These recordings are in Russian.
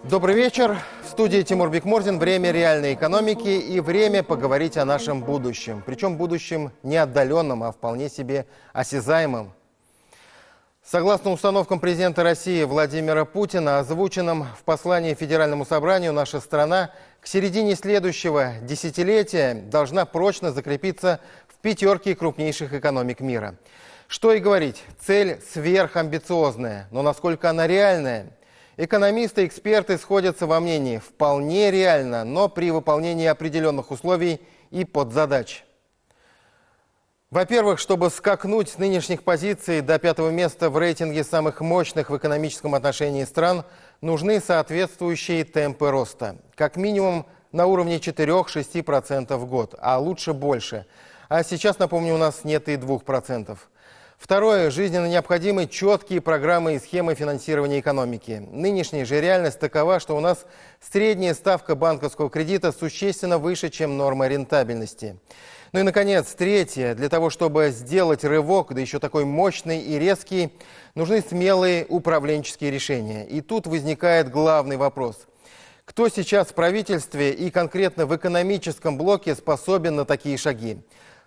Добрый вечер. В студии Тимур Бекмурзин. Время реальной экономики и время поговорить о нашем будущем. Причем будущем не отдаленном, а вполне себе осязаемом. Согласно установкам президента России Владимира Путина, озвученным в послании Федеральному собранию, наша страна к середине следующего десятилетия должна прочно закрепиться в пятерке крупнейших экономик мира. Что и говорить, цель сверхамбициозная, но насколько она реальная? Экономисты и эксперты сходятся во мнении: вполне реально, но при выполнении определенных условий и подзадач. Во-первых, чтобы скакнуть с нынешних позиций до 5-го места в рейтинге самых мощных в экономическом отношении стран, нужны соответствующие темпы роста. Как минимум на уровне 4-6% в год, а лучше больше. А сейчас, напомню, у нас нет и 2%. Второе. Жизненно необходимы четкие программы и схемы финансирования экономики. Нынешняя же реальность такова, что у нас средняя ставка банковского кредита существенно выше, чем норма рентабельности. Ну и, наконец, третье. Для того, чтобы сделать рывок, да еще такой мощный и резкий, нужны смелые управленческие решения. И тут возникает главный вопрос. Кто сейчас в правительстве и конкретно в экономическом блоке способен на такие шаги?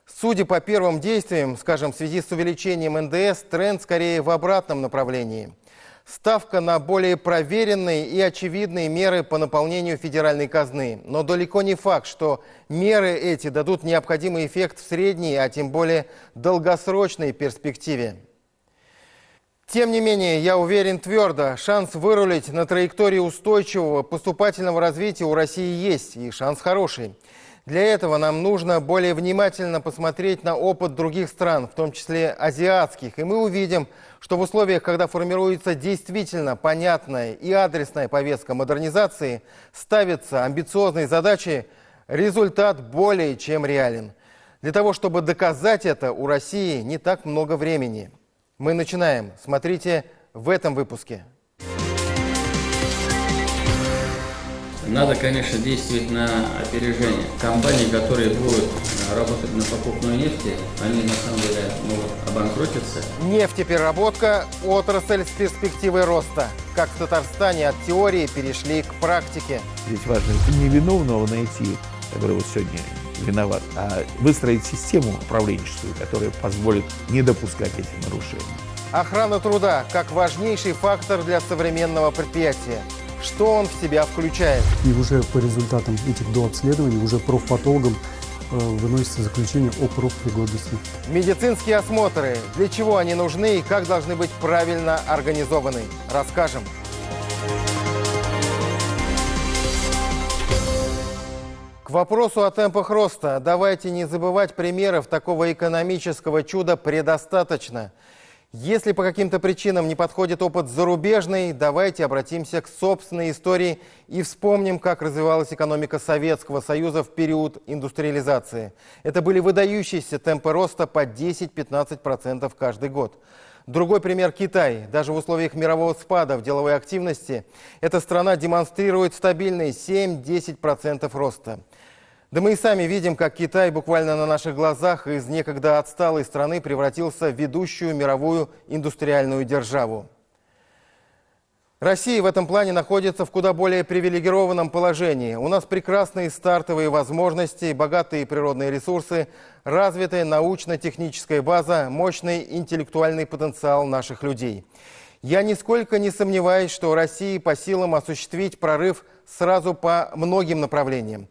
Судя по первым действиям, скажем, в связи с увеличением НДС, тренд скорее в обратном направлении. Ставка на более проверенные и очевидные меры по наполнению федеральной казны. Но далеко не факт, что меры эти дадут необходимый эффект в средней, а тем более долгосрочной перспективе. Тем не менее, я уверен твердо, шанс вырулить на траектории устойчивого поступательного развития у России есть, и шанс хороший. Для этого нам нужно более внимательно посмотреть на опыт других стран, в том числе азиатских. И мы увидим, что в условиях, когда формируется действительно понятная и адресная повестка модернизации, ставятся амбициозные задачи, результат более чем реален. Для того, чтобы доказать это, у России не так много времени. Мы начинаем. Смотрите в этом выпуске. Надо, конечно, действовать на опережение. Компании, которые будут работать на покупной нефти, они на самом деле могут обанкротиться. Нефтепереработка – отрасль с перспективой роста. Как в Татарстане от теории перешли к практике. Здесь важно не виновного найти, который вот сегодня виноват, а выстроить систему управленческую, которая позволит не допускать этих нарушений. Охрана труда – как важнейший фактор для современного предприятия. Что он в себя включает? И уже по результатам этих дообследований уже профпатологам выносится заключение о профпригодности. Медицинские осмотры. Для чего они нужны и как должны быть правильно организованы? Расскажем. К вопросу о темпах роста. Давайте не забывать, примеров такого экономического чуда предостаточно. Если по каким-то причинам не подходит опыт зарубежный, давайте обратимся к собственной истории и вспомним, как развивалась экономика Советского Союза в период индустриализации. Это были выдающиеся темпы роста по 10-15% каждый год. Другой пример – Китай. Даже в условиях мирового спада в деловой активности эта страна демонстрирует стабильные 7-10% роста. Да мы и сами видим, как Китай буквально на наших глазах из некогда отсталой страны превратился в ведущую мировую индустриальную державу. Россия в этом плане находится в куда более привилегированном положении. У нас прекрасные стартовые возможности, богатые природные ресурсы, развитая научно-техническая база, мощный интеллектуальный потенциал наших людей. Я нисколько не сомневаюсь, что России по силам осуществить прорыв сразу по многим направлениям.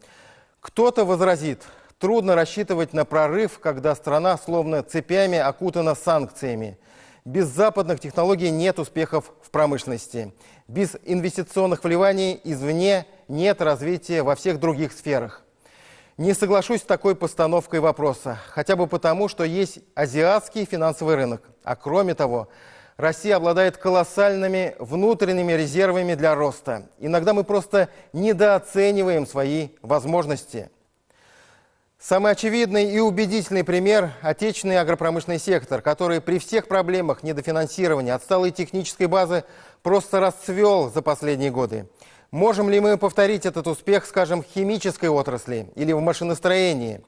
Кто-то возразит, трудно рассчитывать на прорыв, когда страна словно цепями окутана санкциями. Без западных технологий нет успехов в промышленности. Без инвестиционных вливаний извне нет развития во всех других сферах. Не соглашусь с такой постановкой вопроса, хотя бы потому, что есть азиатский финансовый рынок. А кроме того, Россия обладает колоссальными внутренними резервами для роста. Иногда мы просто недооцениваем свои возможности. Самый очевидный и убедительный пример – отечественный агропромышленный сектор, который при всех проблемах недофинансирования, отсталой технической базы просто расцвел за последние годы. Можем ли мы повторить этот успех, скажем, в химической отрасли или в машиностроении?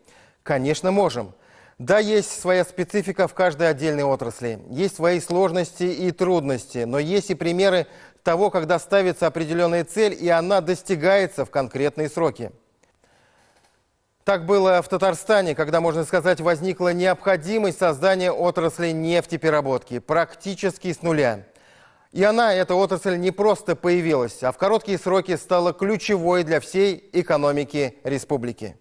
Конечно, можем. Да, есть своя специфика в каждой отдельной отрасли, есть свои сложности и трудности, но есть и примеры того, когда ставится определенная цель, и она достигается в конкретные сроки. Так было в Татарстане, когда, можно сказать, возникла необходимость создания отрасли нефтепереработки практически с нуля. И она, эта отрасль, не просто появилась, а в короткие сроки стала ключевой для всей экономики республики.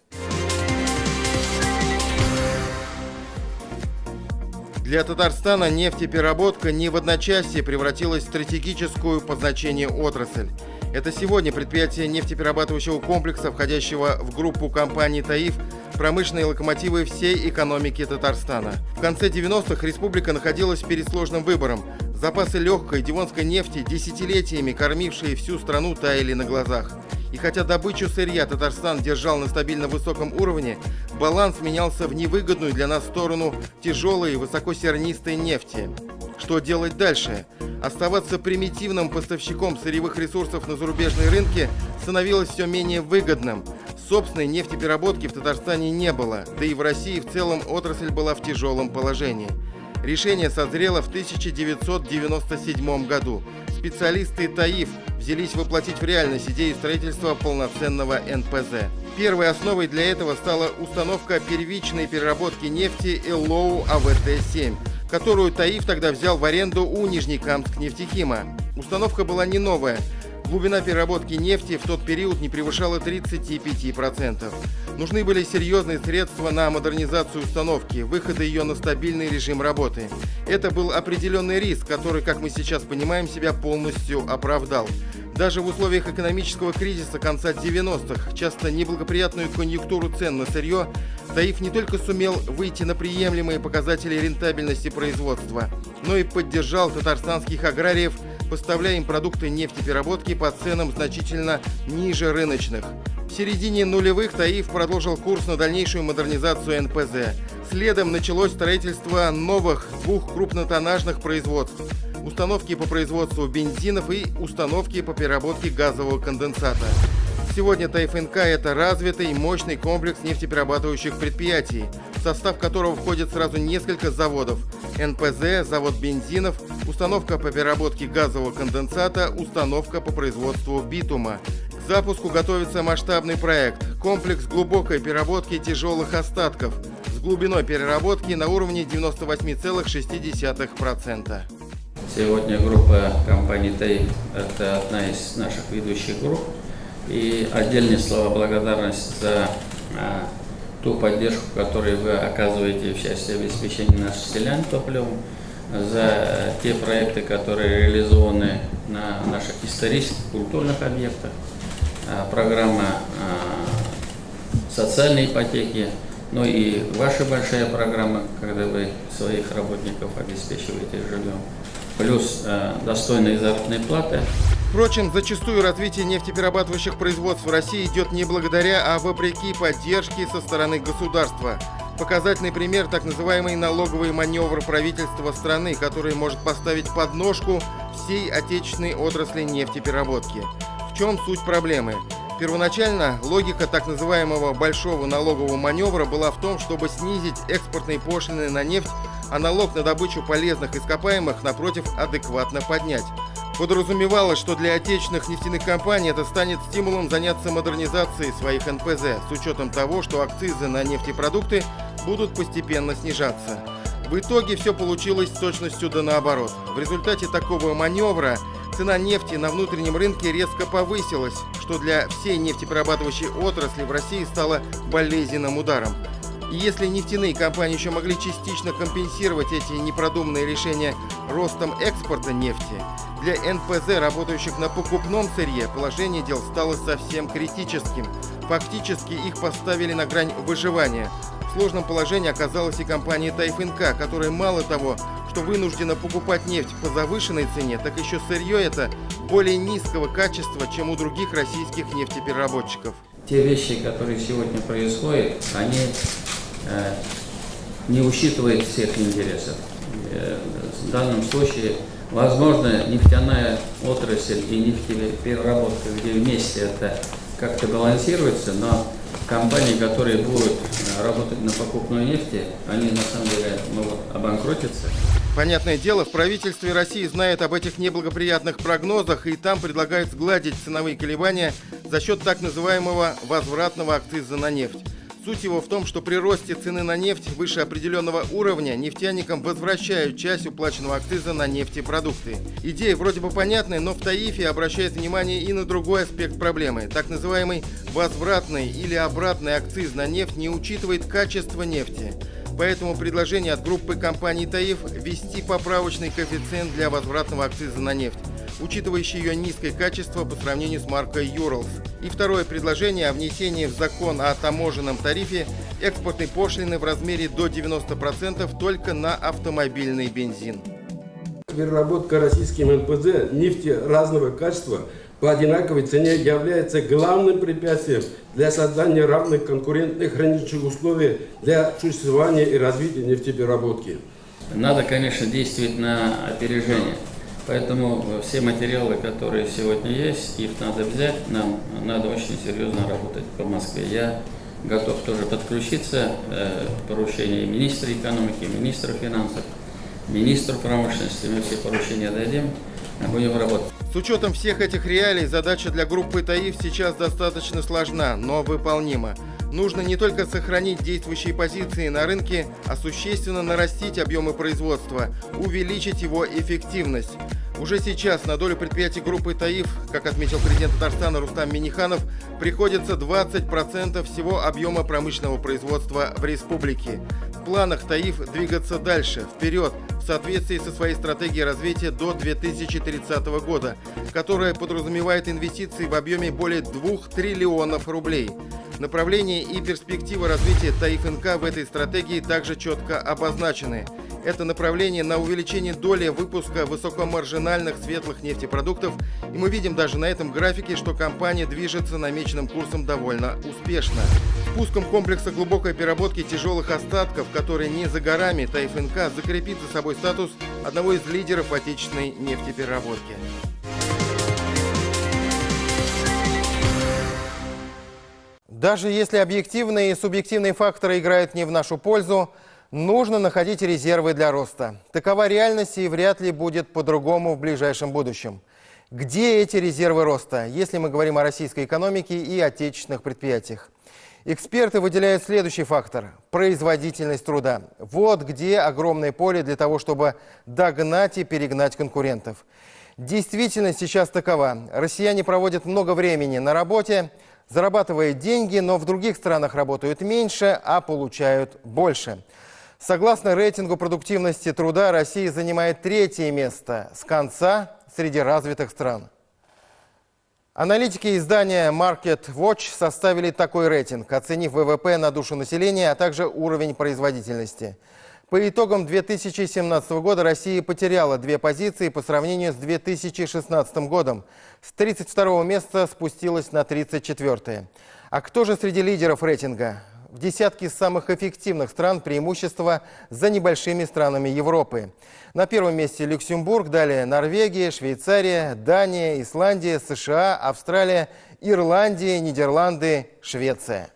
Для Татарстана нефтепереработка не в одночасье превратилась в стратегическую по значению отрасль. Это сегодня предприятие нефтеперерабатывающего комплекса, входящего в группу компаний «Таиф», промышленные локомотивы всей экономики Татарстана. В конце 90-х республика находилась перед сложным выбором. Запасы легкой дивонской нефти, десятилетиями кормившие всю страну, таяли на глазах. И хотя добычу сырья Татарстан держал на стабильно высоком уровне, баланс менялся в невыгодную для нас сторону тяжелой и высокосернистой нефти. Что делать дальше? Оставаться примитивным поставщиком сырьевых ресурсов на зарубежные рынки становилось все менее выгодным. Собственной нефтепереработки в Татарстане не было, да и в России в целом отрасль была в тяжелом положении. Решение созрело в 1997 году. Специалисты ТАИФ взялись воплотить в реальность идею строительства полноценного НПЗ. Первой основой для этого стала установка первичной переработки нефти ЛОУ АВТ-7, которую ТАИФ тогда взял в аренду у Нижнекамск нефтехима. Установка была не новая. Глубина переработки нефти в тот период не превышала 35%. Нужны были серьезные средства на модернизацию установки, выхода ее на стабильный режим работы. Это был определенный риск, который, как мы сейчас понимаем, себя полностью оправдал. Даже в условиях экономического кризиса конца 90-х, часто неблагоприятную конъюнктуру цен на сырье, ТАИФ не только сумел выйти на приемлемые показатели рентабельности производства, но и поддержал татарстанских аграриев, поставляя им продукты нефтепереработки по ценам значительно ниже рыночных. В середине нулевых ТАИФ продолжил курс на дальнейшую модернизацию НПЗ. Следом началось строительство новых двух крупнотоннажных производств. Установки по производству бензинов и установки по переработке газового конденсата. Сегодня ТАИФ НК – это развитый, мощный комплекс нефтеперерабатывающих предприятий, в состав которого входит сразу несколько заводов – НПЗ, завод бензинов, установка по переработке газового конденсата, установка по производству битума. К запуску готовится масштабный проект – комплекс глубокой переработки тяжелых остатков с глубиной переработки на уровне 98,6%. Сегодня группа компаний ТАИФ – это одна из наших ведущих групп. И отдельные слова благодарности за ту поддержку, которую вы оказываете в части обеспечения наших селян топливом, за те проекты, которые реализованы на наших исторических, культурных объектах, программа социальной ипотеки, ну и ваша большая программа, когда вы своих работников обеспечиваете жильем, плюс достойные заработные платы. Впрочем, зачастую развитие нефтеперерабатывающих производств в России идет не благодаря, а вопреки поддержке со стороны государства. Показательный пример – так называемый налоговый маневр правительства страны, который может поставить подножку всей отечественной отрасли нефтепереработки. В чем суть проблемы? Первоначально логика так называемого большого налогового маневра была в том, чтобы снизить экспортные пошлины на нефть, а налог на добычу полезных ископаемых, напротив, адекватно поднять. Подразумевалось, что для отечественных нефтяных компаний это станет стимулом заняться модернизацией своих НПЗ, с учетом того, что акцизы на нефтепродукты будут постепенно снижаться. В итоге все получилось с точностью да наоборот. В результате такого маневра цена нефти на внутреннем рынке резко повысилась, что для всей нефтеперерабатывающей отрасли в России стало болезненным ударом. И если нефтяные компании еще могли частично компенсировать эти непродуманные решения ростом экспорта нефти, для НПЗ, работающих на покупном сырье, положение дел стало совсем критическим. Фактически их поставили на грань выживания. В сложном положении оказалась и компания ТАИФ НК, которая мало того, что вынуждена покупать нефть по завышенной цене, так еще сырье это более низкого качества, чем у других российских нефтепереработчиков. Те вещи, которые сегодня происходят, они не учитывают всех интересов. В данном случае Возможно, нефтяная отрасль и нефтепереработка, где вместе это как-то балансируется, но компании, которые будут работать на покупной нефти, они на самом деле могут обанкротиться. Понятное дело, в правительстве России знают об этих неблагоприятных прогнозах, и там предлагают сгладить ценовые колебания за счет так называемого возвратного акциза на нефть. Суть его в том, что при росте цены на нефть выше определенного уровня нефтяникам возвращают часть уплаченного акциза на нефтепродукты. Идея вроде бы понятная, но в тарифе обращает внимание и на другой аспект проблемы. Так называемый возвратный или обратный акциз на нефть не учитывает качество нефти. Поэтому предложение от группы компаний ТАИФ ввести поправочный коэффициент для возвратного акциза на нефть, учитывающий ее низкое качество по сравнению с маркой Urals. И второе предложение о внесении в закон о таможенном тарифе экспортной пошлины в размере до 90% только на автомобильный бензин. Переработка российским НПЗ нефти разного качества по одинаковой цене является главным препятствием для создания равных конкурентных хранительных условий для существования и развития нефтепереработки. Надо, конечно, действовать на опережение. Поэтому все материалы, которые сегодня есть, их надо взять, нам надо очень серьезно работать по Москве. Я готов тоже подключиться к поручению министра экономики, министра финансов, министра промышленности. Мы все поручения дадим, будем работать. С учетом всех этих реалий задача для группы ТАИФ сейчас достаточно сложна, но выполнима. Нужно не только сохранить действующие позиции на рынке, а существенно нарастить объемы производства, увеличить его эффективность. Уже сейчас на долю предприятий группы ТАИФ, как отметил президент Татарстана Рустам Минниханов, приходится 20% всего объема промышленного производства в республике. В планах ТАИФ двигаться дальше, вперед, в соответствии со своей стратегией развития до 2030 года, которая подразумевает инвестиции в объеме более 2 триллионов рублей. Направление и перспективы развития ТАИФ НК в этой стратегии также четко обозначены. Это направление на увеличение доли выпуска высокомаржинальных светлых нефтепродуктов, и мы видим даже на этом графике, что компания движется намеченным курсом довольно успешно. Спуском комплекса глубокой переработки тяжелых остатков, который не за горами, ТАИФ НК закрепит за собой статус одного из лидеров отечественной нефтепереработки. Даже если объективные и субъективные факторы играют не в нашу пользу, нужно находить резервы для роста. Такова реальность, и вряд ли будет по-другому в ближайшем будущем. Где эти резервы роста, если мы говорим о российской экономике и отечественных предприятиях? Эксперты выделяют следующий фактор – производительность труда. Вот где огромное поле для того, чтобы догнать и перегнать конкурентов. Действительность сейчас такова. Россияне проводят много времени на работе, зарабатывая деньги, но в других странах работают меньше, а получают больше. Согласно рейтингу продуктивности труда, Россия занимает 3-е место с конца среди развитых стран. Аналитики издания Market Watch составили такой рейтинг, оценив ВВП на душу населения, а также уровень производительности. По итогам 2017 года Россия потеряла 2 позиции по сравнению с 2016 годом. С 32-го места спустилась на 34-е. А кто же среди лидеров рейтинга? В десятке самых эффективных стран преимущество за небольшими странами Европы. На первом месте Люксембург, далее Норвегия, Швейцария, Дания, Исландия, США, Австралия, Ирландия, Нидерланды, Швеция.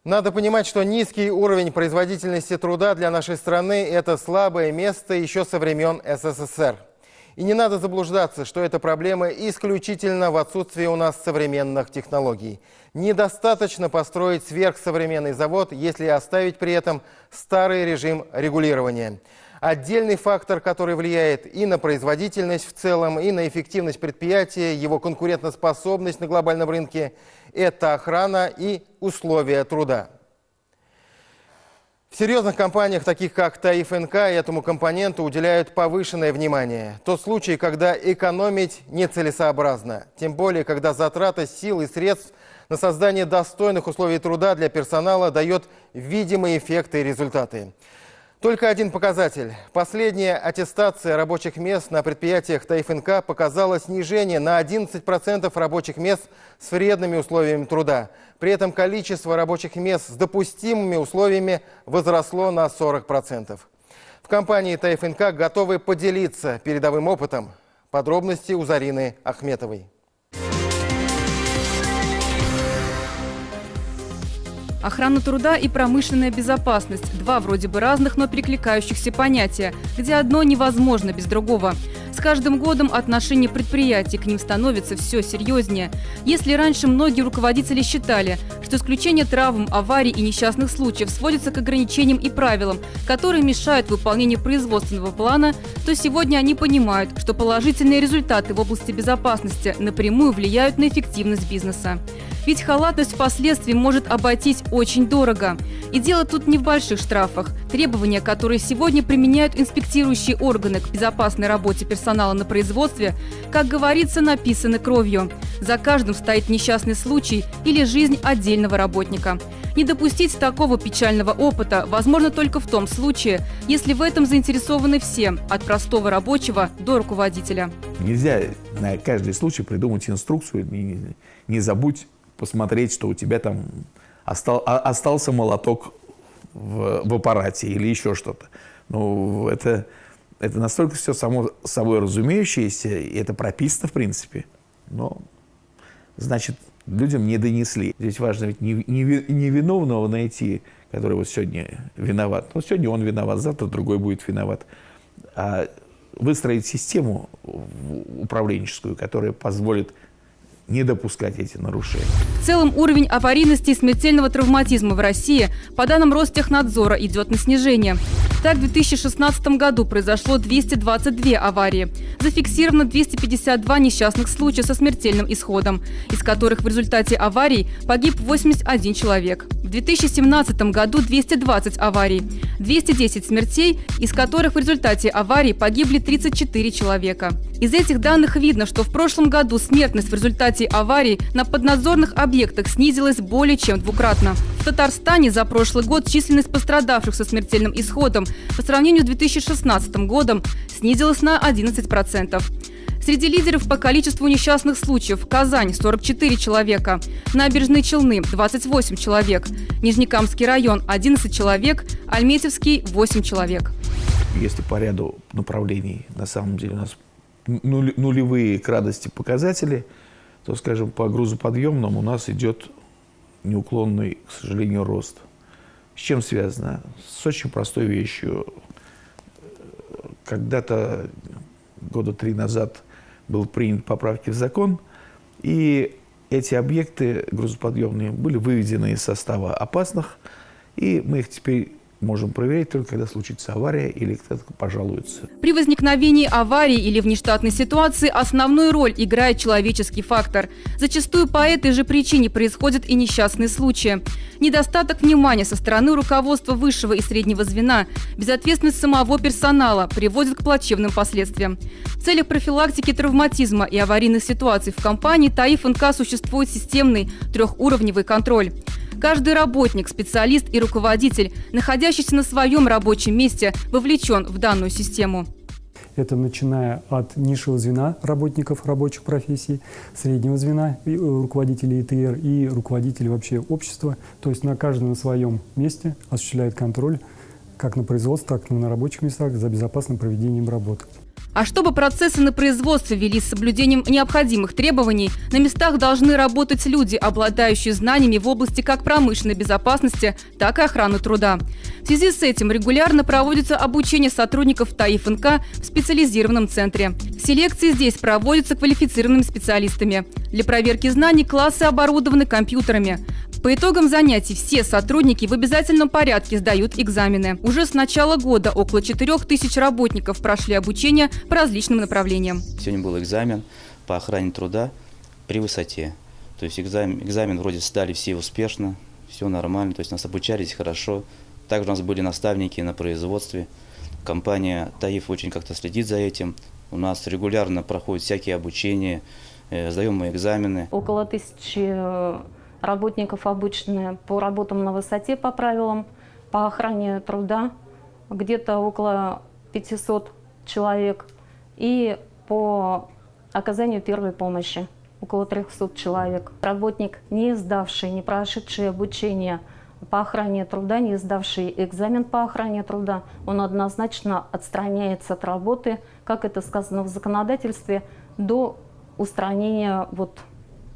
Надо понимать, что низкий уровень производительности труда для нашей страны – это слабое место еще со времен СССР. И не надо заблуждаться, что эта проблема исключительно в отсутствии у нас современных технологий. Недостаточно построить сверхсовременный завод, если оставить при этом старый режим регулирования. Отдельный фактор, который влияет и на производительность в целом, и на эффективность предприятия, его конкурентоспособность на глобальном рынке – это охрана и условия труда. В серьезных компаниях, таких как ТАИФ НК, этому компоненту уделяют повышенное внимание. Тот случай, когда экономить нецелесообразно, тем более, когда затрата сил и средств на создание достойных условий труда для персонала дает видимые эффекты и результаты. Только один показатель. Последняя аттестация рабочих мест на предприятиях ТАИФ НК показала снижение на 11% рабочих мест с вредными условиями труда. При этом количество рабочих мест с допустимыми условиями возросло на 40%. В компании ТФНК готовы поделиться передовым опытом. Подробности у Зарины Ахметовой. Охрана труда и промышленная безопасность – два вроде бы разных, но перекликающихся понятия, где одно невозможно без другого. С каждым годом отношение предприятий к ним становится все серьезнее. Если раньше многие руководители считали, что исключение травм, аварий и несчастных случаев сводится к ограничениям и правилам, которые мешают выполнению производственного плана, то сегодня они понимают, что положительные результаты в области безопасности напрямую влияют на эффективность бизнеса. Ведь халатность впоследствии может обойтись очень дорого. И дело тут не в больших штрафах. Требования, которые сегодня применяют инспектирующие органы к безопасной работе персонала на производстве, как говорится, написаны кровью. За каждым стоит несчастный случай или жизнь отдельного работника. Не допустить такого печального опыта возможно только в том случае, если в этом заинтересованы все, от простого рабочего до руководителя. Нельзя на каждый случай придумать инструкцию. Не забудь посмотреть, что у тебя там остался молоток в аппарате или еще что-то. Ну, это настолько все само собой разумеющееся, и это прописано в принципе. Но, значит, людям не донесли. Здесь важно ведь не виновного найти, который вот сегодня виноват. Ну, сегодня он виноват, завтра другой будет виноват. А выстроить систему управленческую, которая позволит не допускать эти нарушения. В целом уровень аварийности и смертельного травматизма в России, по данным Ростехнадзора, идет на снижение. Так, в 2016 году произошло 222 аварии. Зафиксировано 252 несчастных случая со смертельным исходом, из которых в результате аварий погиб 81 человек. В 2017 году 220 аварий, 210 смертей, из которых в результате аварий погибли 34 человека. Из этих данных видно, что в прошлом году смертность в результате аварий на поднадзорных объектах снизилась более чем двукратно. В Татарстане за прошлый год численность пострадавших со смертельным исходом по сравнению с 2016 годом снизилась на 11%. Среди лидеров по количеству несчастных случаев Казань – 44 человека, Набережные Челны – 28 человек, Нижнекамский район – 11 человек, Альметьевский – 8 человек. Если по ряду направлений на самом деле у нас нулевые к радости показатели, то, скажем, по грузоподъемным у нас идет неуклонный, к сожалению, рост. С чем связано? С очень простой вещью. Когда-то, года 3 назад, был принят поправки в закон, и эти объекты грузоподъемные были выведены из состава опасных, и мы их теперь можем проверять только когда случится авария или кто-то пожалуется. При возникновении аварии или внештатной ситуации основную роль играет человеческий фактор. Зачастую по этой же причине происходят и несчастные случаи. Недостаток внимания со стороны руководства высшего и среднего звена, безответственность самого персонала приводит к плачевным последствиям. В целях профилактики травматизма и аварийных ситуаций в компании ТФНК существует системный трехуровневый контроль. Каждый работник, специалист и руководитель, находящийся на своем рабочем месте, вовлечен в данную систему. Это начиная от низшего звена работников рабочих профессий, среднего звена руководителей ИТР и руководителей вообще общества. То есть на каждом на своем месте осуществляет контроль как на производстве, так и на рабочих местах за безопасным проведением работы. А чтобы процессы на производстве вели с соблюдением необходимых требований, на местах должны работать люди, обладающие знаниями в области как промышленной безопасности, так и охраны труда. В связи с этим регулярно проводится обучение сотрудников ТФНК в специализированном центре. Селекции здесь проводятся квалифицированными специалистами. Для проверки знаний классы оборудованы компьютерами. По итогам занятий все сотрудники в обязательном порядке сдают экзамены. Уже с начала года около 4000 работников прошли обучение по различным направлениям. Сегодня был экзамен по охране труда при высоте. То есть экзамен вроде сдали все успешно, все нормально, то есть нас обучались хорошо. Также у нас были наставники на производстве. Компания ТАИФ очень как-то следит за этим. У нас регулярно проходят всякие обучения, сдаем мы экзамены. Около 1000 работников обучены по работам на высоте по правилам, по охране труда, где-то около 500 человек, и по оказанию первой помощи около 300 человек. Работник, не сдавший, не прошедший обучение по охране труда, не сдавший экзамен по охране труда, он однозначно отстраняется от работы, как это сказано в законодательстве, до устранения вот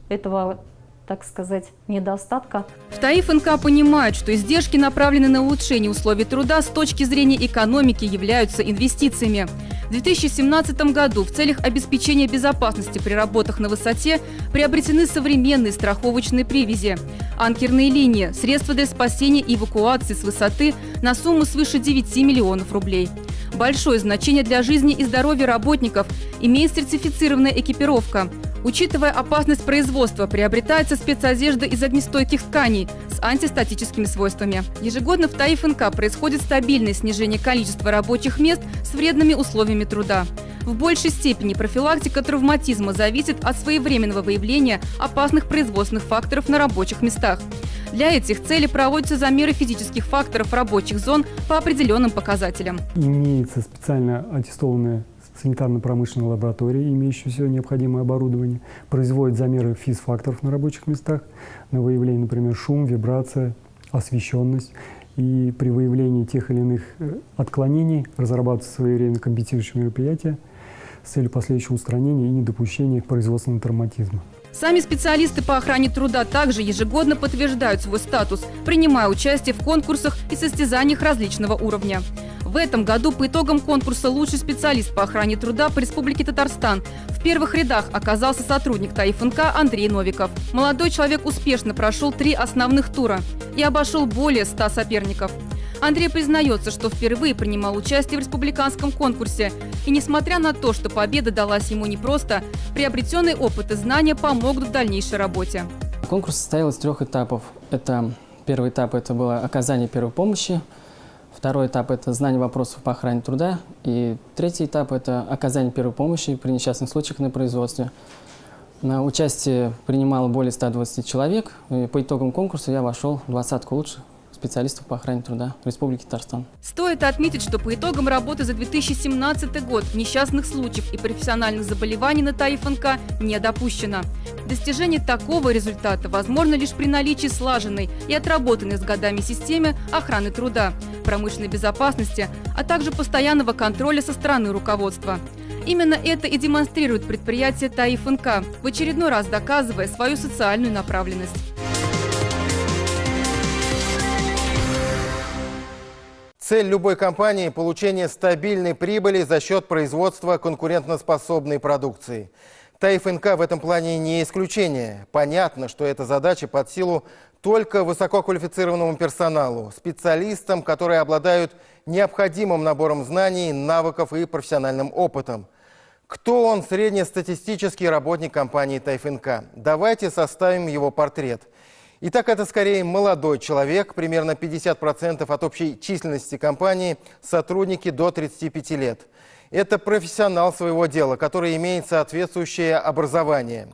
этого, так сказать, недостатка. В ТАИФ НК понимают, что издержки, направленные на улучшение условий труда, с точки зрения экономики являются инвестициями. В 2017 году в целях обеспечения безопасности при работах на высоте приобретены современные страховочные привязи, анкерные линии, средства для спасения и эвакуации с высоты на сумму свыше 9 миллионов рублей. Большое значение для жизни и здоровья работников имеет сертифицированная экипировка. Учитывая опасность производства, приобретается спецодежда из огнестойких тканей с антистатическими свойствами. Ежегодно в ТАИФ НК происходит стабильное снижение количества рабочих мест с вредными условиями труда. В большей степени профилактика травматизма зависит от своевременного выявления опасных производственных факторов на рабочих местах. Для этих целей проводятся замеры физических факторов рабочих зон по определенным показателям. Имеется специально аттестованная санитарно-промышленной лаборатории, имеющей все необходимое оборудование, производит замеры физфакторов на рабочих местах, на выявление, например, шум, вибрация, освещенность. И при выявлении тех или иных отклонений разрабатываются своевременно компенсирующие мероприятия с целью последующего устранения и недопущения производственного травматизма. Сами специалисты по охране труда также ежегодно подтверждают свой статус, принимая участие в конкурсах и состязаниях различного уровня. В этом году по итогам конкурса «Лучший специалист по охране труда» по Республике Татарстан в первых рядах оказался сотрудник ТАИФ НК Андрей Новиков. Молодой человек успешно прошел 3 основных тура и обошел более 100 соперников. Андрей признается, что впервые принимал участие в республиканском конкурсе. И несмотря на то, что победа далась ему непросто, приобретенный опыт и знания помогут в дальнейшей работе. Конкурс состоял из 3 этапов. Первый этап – это было оказание первой помощи. Второй этап – это знание вопросов по охране труда. И третий этап – это оказание первой помощи при несчастных случаях на производстве. На участие принимало более 120 человек. И по итогам конкурса я вошел в 20-ку лучших специалистов по охране труда Республики Татарстан. Стоит отметить, что по итогам работы за 2017 год несчастных случаев и профессиональных заболеваний на ТАИФ НК не допущено. Достижение такого результата возможно лишь при наличии слаженной и отработанной с годами системы охраны труда, промышленной безопасности, а также постоянного контроля со стороны руководства. Именно это и демонстрирует предприятие ТАИФ НК, в очередной раз доказывая свою социальную направленность. Цель любой компании – получение стабильной прибыли за счет производства конкурентоспособной продукции. ТАИФ НК в этом плане не исключение. Понятно, что эта задача под силу только высококвалифицированному персоналу, специалистам, которые обладают необходимым набором знаний, навыков и профессиональным опытом. Кто он, среднестатистический работник компании ТАИФ НК? Давайте составим его портрет. Итак, это скорее молодой человек, примерно 50% от общей численности компании, сотрудники до 35 лет. Это профессионал своего дела, который имеет соответствующее образование.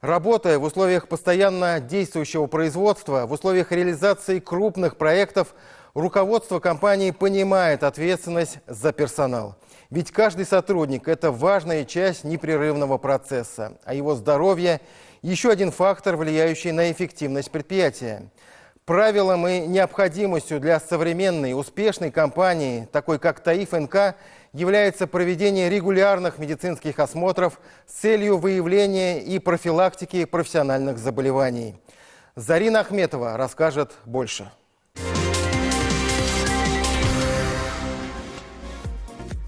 Работая в условиях постоянно действующего производства, в условиях реализации крупных проектов, руководство компании понимает ответственность за персонал. Ведь каждый сотрудник – это важная часть непрерывного процесса, а его здоровье – еще один фактор, влияющий на эффективность предприятия. Правилом и необходимостью для современной успешной компании, такой как ТАИФ НК, является проведение регулярных медицинских осмотров с целью выявления и профилактики профессиональных заболеваний. Зарина Ахметова расскажет больше.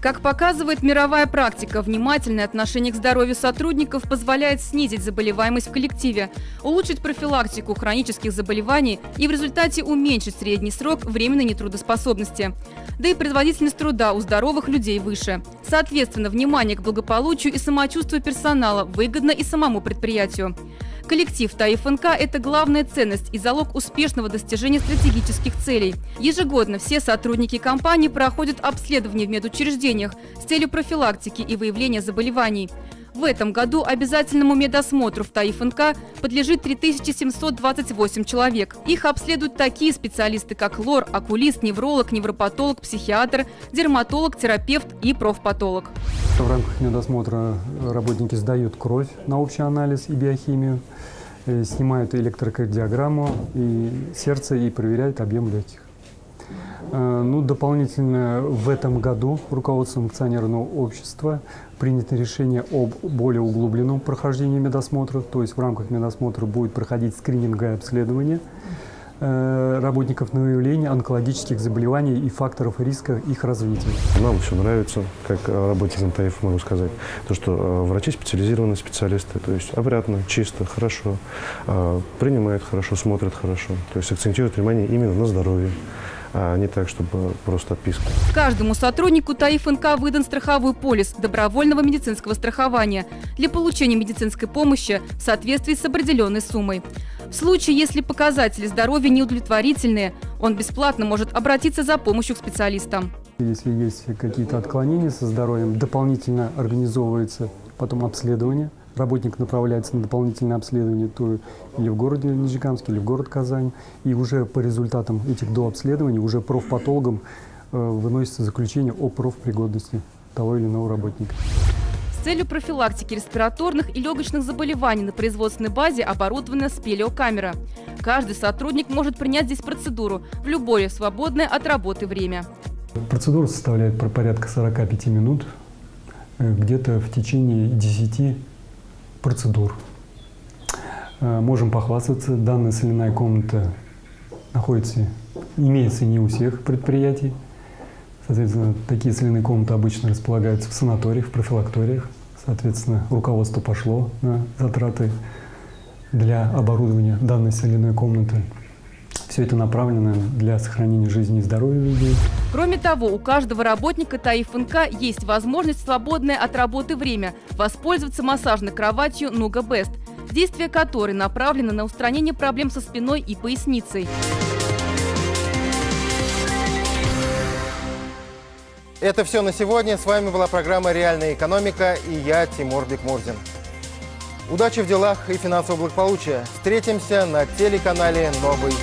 Как показывает мировая практика, внимательное отношение к здоровью сотрудников позволяет снизить заболеваемость в коллективе, улучшить профилактику хронических заболеваний и в результате уменьшить средний срок временной нетрудоспособности. Да и производительность труда у здоровых людей выше. Соответственно, внимание к благополучию и самочувствию персонала выгодно и самому предприятию. Коллектив ТАИФ НК – это главная ценность и залог успешного достижения стратегических целей. Ежегодно все сотрудники компании проходят обследование в медучреждениях с целью профилактики и выявления заболеваний. В этом году обязательному медосмотру в ТАИФ НК подлежит 3728 человек. Их обследуют такие специалисты, как лор, окулист, невролог, невропатолог, психиатр, дерматолог, терапевт и профпатолог. В рамках медосмотра работники сдают кровь на общий анализ и биохимию. снимают электрокардиограмму и сердце и проверяют объем легких. Ну, дополнительно в этом году руководством акционерного общества принято решение об более углубленном прохождении медосмотра, то есть в рамках медосмотра будет проходить скрининговое обследование работников на выявление онкологических заболеваний и факторов риска их развития. Нам все нравится, как работникам ТАИФ могу сказать, то, что врачи специализированные специалисты, то есть опрятно, чисто, хорошо, принимают хорошо, смотрят хорошо, то есть акцентируют внимание именно на здоровье, а не так, чтобы просто отписка. Каждому сотруднику ТАИФ НК выдан страховой полис добровольного медицинского страхования для получения медицинской помощи в соответствии с определенной суммой. В случае, если показатели здоровья неудовлетворительные, он бесплатно может обратиться за помощью к специалистам. Если есть какие-то отклонения со здоровьем, дополнительно организовывается потом обследование. Работник направляется на дополнительное обследование то или в городе Нижнекамске, или в город Казань. И уже по результатам этих дообследований уже профпатологам выносится заключение о профпригодности того или иного работника. С целью профилактики респираторных и легочных заболеваний на производственной базе оборудована спелеокамера. Каждый сотрудник может принять здесь процедуру в любое свободное от работы время. Процедура составляет порядка 45 минут, где-то в течение 10 процедур. Можем похвастаться, данная соляная комната имеется не у всех предприятий. Соответственно, такие соляные комнаты обычно располагаются в санаториях, в профилакториях. Соответственно, руководство пошло на затраты для оборудования данной соляной комнаты. Все это направлено для сохранения жизни и здоровья людей. Кроме того, у каждого работника ТАИФ НК есть возможность в свободное от работы время воспользоваться массажной кроватью Nuga Best, действие которой направлено на устранение проблем со спиной и поясницей. Это все на сегодня. С вами была программа «Реальная экономика» и я, Тимур Бекмурзин. Удачи в делах и финансового благополучия. Встретимся на телеканале «Новый